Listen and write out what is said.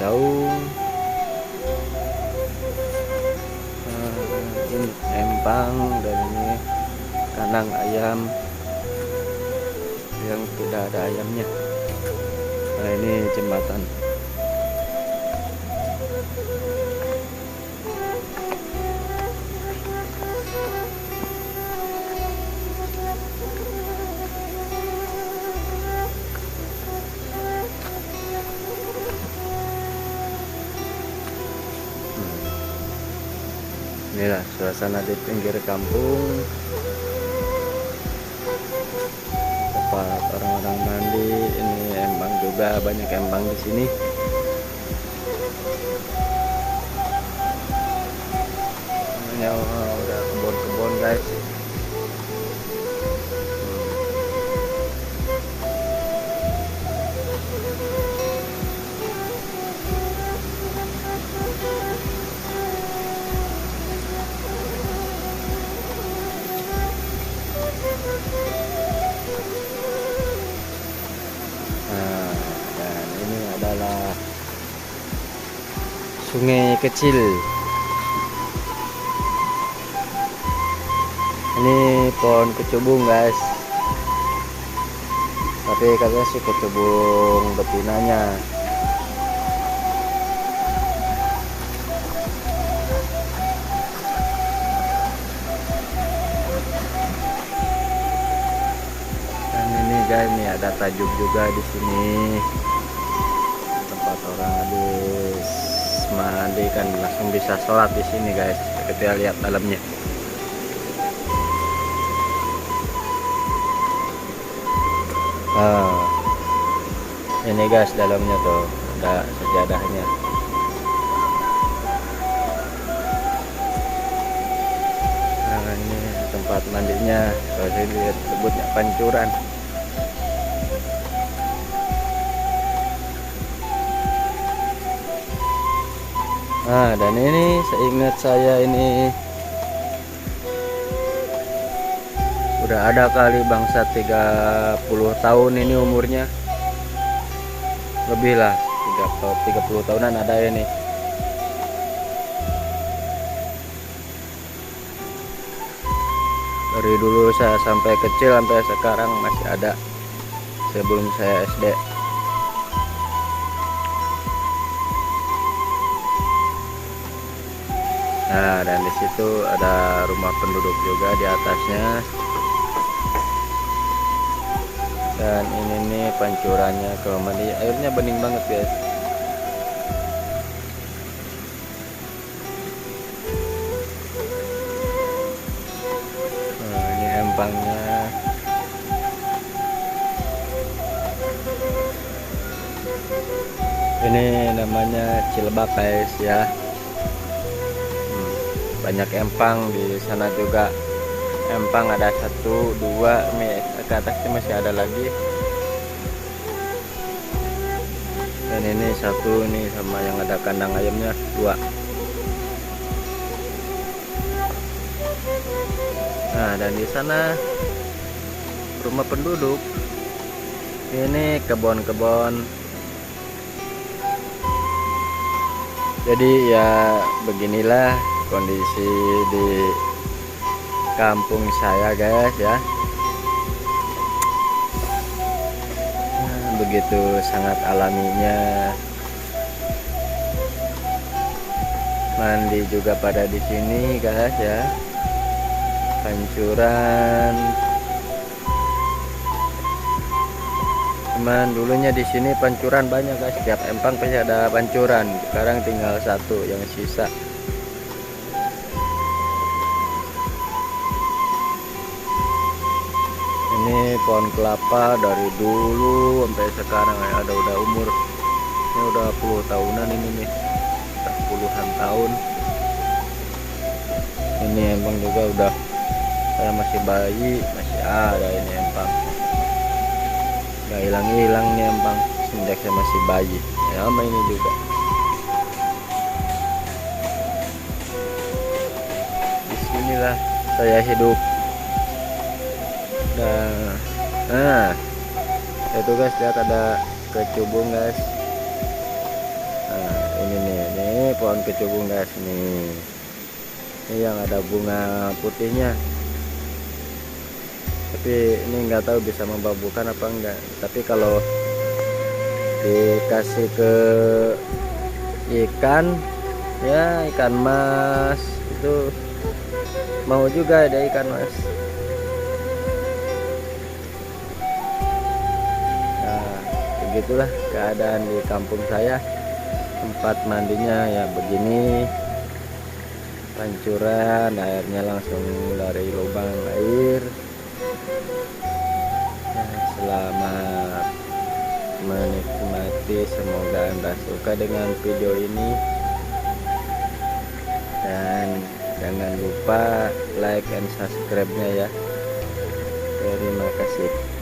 saung. Ini empang, dan ini kandang ayam yang tidak ada ayamnya. Nah, ini jembatan. Inilah suasana di pinggir kampung, tempat orang-orang mandi. Ini empang juga, banyak empang di sini. Ini udah kebun-kebun guys. Dan ini adalah sungai kecil. Ini pohon kecubung guys, tapi katanya sih kecubung betinanya. Dan ini guys, nih ada tajuk juga di sini, tempat orang habis mandi kan langsung bisa sholat di sini guys. Kita lihat dalamnya. Ini guys, dalamnya tuh ada sajadahnya. Nah, ini tempat mandinya. Kalau saya lihat sebutnya pancuran. Nah, dan ini seingat saya ini udah ada kali bangsa 30 tahun ini umurnya. Lebih lah, 30 tahunan ada ini. Dari dulu saya sampai kecil sampai sekarang masih ada, sebelum saya SD. Nah, dan di situ ada rumah penduduk juga di atasnya. Dan ini nih pancurannya kalau mandi, airnya bening banget guys. Nah, ini empangnya. Ini namanya Cilebak guys ya. Banyak empang di sana juga. Empang ada 1, 2, ke atasnya masih ada lagi. Dan ini 1 nih, sama yang ada kandang ayamnya 2. Nah, dan di sana rumah penduduk. Ini kebun-kebun. Jadi ya beginilah kondisi di kampung saya guys ya. Begitu sangat alaminya. Mandi juga pada di sini guys ya. Pancuran. Cuman dulunya di sini pancuran banyak guys. Setiap empang pasti ada pancuran. Sekarang tinggal 1 yang sisa. Ini pohon kelapa dari dulu sampai sekarang ya, ada udah umur. Ini udah puluh tahunan ini nih, udah puluhan tahun. Ini empang juga udah, saya masih bayi masih ada ini empang. Gak hilang-hilang nih empang sejak saya masih bayi. Ya, sama ini juga. Disinilah saya hidup. Nah, itu guys, lihat ada kecubung guys. Nah, pohon kecubung guys, nih ini yang ada bunga putihnya, tapi ini nggak tahu bisa membabukan apa enggak. Tapi kalau dikasih ke ikan, ya ikan mas itu mau juga ada ikan mas. Nah, begitulah keadaan di kampung saya. Tempat mandinya ya begini, pancuran airnya langsung dari lubang air. Nah, selamat menikmati, semoga Anda suka dengan video ini, dan jangan lupa like and subscribe-nya ya. Terima kasih.